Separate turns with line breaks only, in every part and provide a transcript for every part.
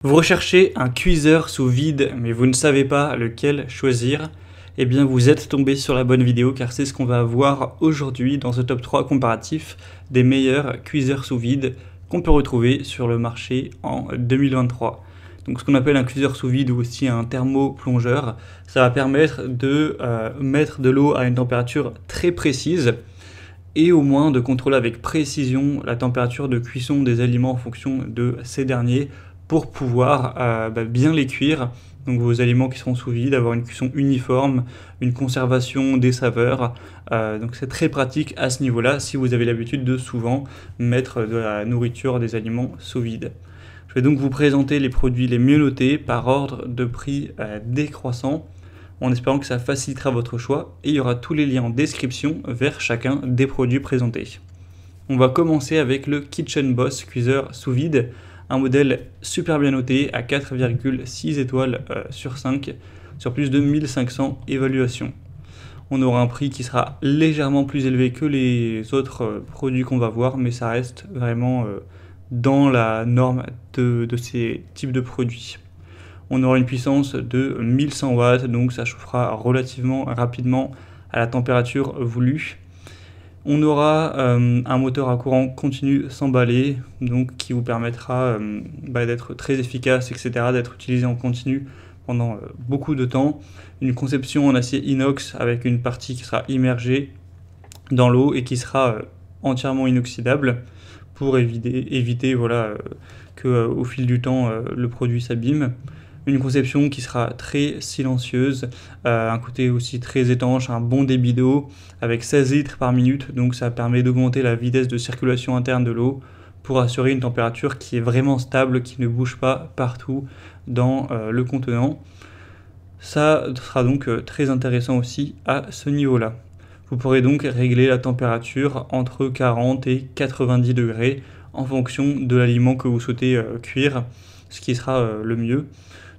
Vous recherchez un cuiseur sous vide, mais vous ne savez pas lequel choisir? Eh bien, vous êtes tombé sur la bonne vidéo car c'est ce qu'on va voir aujourd'hui dans ce top 3 comparatif des meilleurs cuiseurs sous vide qu'on peut retrouver sur le marché en 2023. Donc ce qu'on appelle un cuiseur sous vide ou aussi un thermoplongeur, ça va permettre de mettre de l'eau à une température très précise et au moins de contrôler avec précision la température de cuisson des aliments en fonction de ces derniers pour pouvoir bien les cuire. Donc vos aliments qui seront sous vide, avoir une cuisson uniforme, une conservation des saveurs. Donc c'est très pratique à ce niveau-là si vous avez l'habitude de souvent mettre de la nourriture, des aliments sous vide. Je vais donc vous présenter les produits les mieux notés par ordre de prix décroissant, en espérant que ça facilitera votre choix, et il y aura tous les liens en description vers chacun des produits présentés. On va commencer avec le Kitchen Boss cuiseur sous vide, un modèle super bien noté à 4,6 étoiles sur 5, sur plus de 1500 évaluations. On aura un prix qui sera légèrement plus élevé que les autres produits qu'on va voir, mais ça reste vraiment dans la norme de ces types de produits. On aura une puissance de 1100 watts, donc ça chauffera relativement rapidement à la température voulue. On aura un moteur à courant continu sans balai, donc qui vous permettra d'être très efficace, etc., d'être utilisé en continu pendant beaucoup de temps. Une conception en acier inox avec une partie qui sera immergée dans l'eau et qui sera entièrement inoxydable pour éviter que au fil du temps le produit s'abîme. Une conception qui sera très silencieuse, un côté aussi très étanche, un bon débit d'eau avec 16 litres par minute, donc ça permet d'augmenter la vitesse de circulation interne de l'eau pour assurer une température qui est vraiment stable, qui ne bouge pas partout dans le contenant. Ça sera donc très intéressant aussi à ce niveau-là. Vous pourrez donc régler la température entre 40 et 90 degrés en fonction de l'aliment que vous souhaitez cuire, ce qui sera le mieux.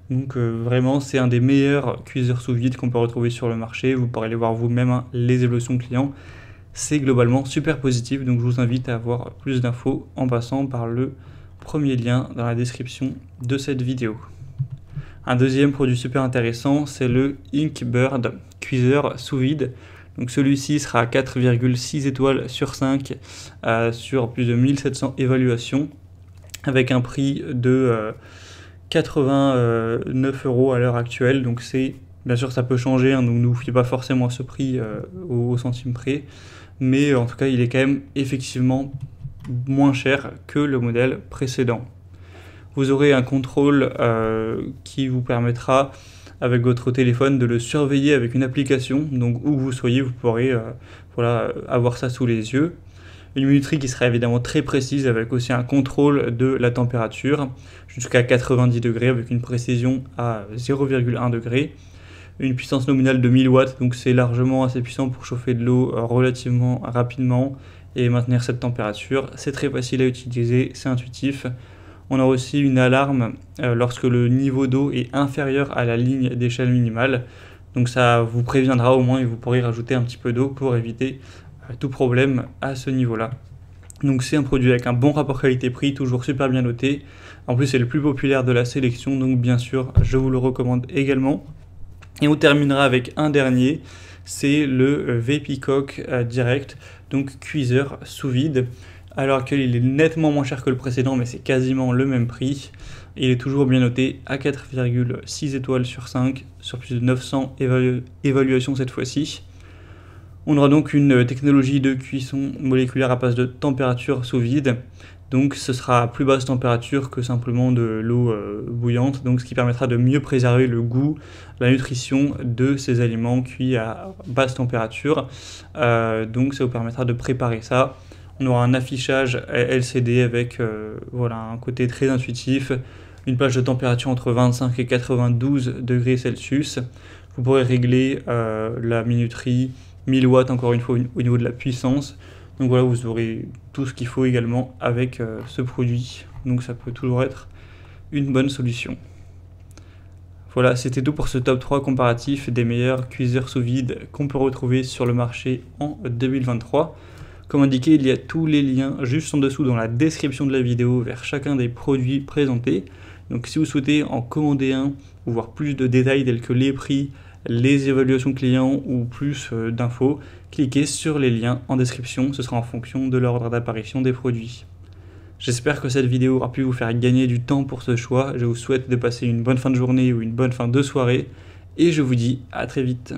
Donc vraiment, c'est un des meilleurs cuiseurs sous vide qu'on peut retrouver sur le marché. Vous pourrez aller voir vous-même les évolutions clients. C'est globalement super positif, donc je vous invite à avoir plus d'infos en passant par le premier lien dans la description de cette vidéo. Un deuxième produit super intéressant, c'est le Inkbird cuiseur sous vide. Donc celui-ci sera à 4,6 étoiles sur 5 sur plus de 1700 évaluations avec un prix de 89 € à l'heure actuelle. Donc c'est, bien sûr ça peut changer, donc ne vous fiez pas forcément à ce prix au centime près, mais en tout cas il est quand même effectivement moins cher que le modèle précédent. Vous aurez un contrôle qui vous permettra avec votre téléphone de le surveiller avec une application, donc où vous soyez vous pourrez avoir ça sous les yeux. Une minuterie qui sera évidemment très précise avec aussi un contrôle de la température jusqu'à 90 degrés avec une précision à 0,1 degré. Une puissance nominale de 1000 watts, donc c'est largement assez puissant pour chauffer de l'eau relativement rapidement et maintenir cette température. C'est très facile à utiliser, c'est intuitif. On a aussi une alarme lorsque le niveau d'eau est inférieur à la ligne d'échelle minimale. Donc ça vous préviendra au moins et vous pourrez rajouter un petit peu d'eau pour éviter tout problème à ce niveau-là. Donc c'est un produit avec un bon rapport qualité-prix, toujours super bien noté. En plus c'est le plus populaire de la sélection, donc bien sûr je vous le recommande également. Et on terminera avec un dernier, c'est le Vpeacock Direct, donc cuiseur sous vide. À l'heure actuelle, il est nettement moins cher que le précédent, mais c'est quasiment le même prix. Il est toujours bien noté à 4,6 étoiles sur 5, sur plus de 900 évaluations cette fois-ci. On aura donc une technologie de cuisson moléculaire à base de température sous vide. Donc ce sera à plus basse température que simplement de l'eau bouillante, donc ce qui permettra de mieux préserver le goût, la nutrition de ces aliments cuits à basse température. Donc ça vous permettra de préparer ça. On aura un affichage LCD avec un côté très intuitif, une plage de température entre 25 et 92 degrés Celsius. Vous pourrez régler la minuterie, 1000 watts encore une fois au niveau de la puissance. Donc voilà, vous aurez tout ce qu'il faut également avec ce produit. Donc ça peut toujours être une bonne solution. Voilà, c'était tout pour ce top 3 comparatif des meilleurs cuiseurs sous vide qu'on peut retrouver sur le marché en 2023. Comme indiqué, il y a tous les liens juste en dessous dans la description de la vidéo vers chacun des produits présentés. Donc si vous souhaitez en commander un ou voir plus de détails tels que les prix, les évaluations clients ou plus d'infos, cliquez sur les liens en description, ce sera en fonction de l'ordre d'apparition des produits. J'espère que cette vidéo aura pu vous faire gagner du temps pour ce choix, je vous souhaite de passer une bonne fin de journée ou une bonne fin de soirée, et je vous dis à très vite.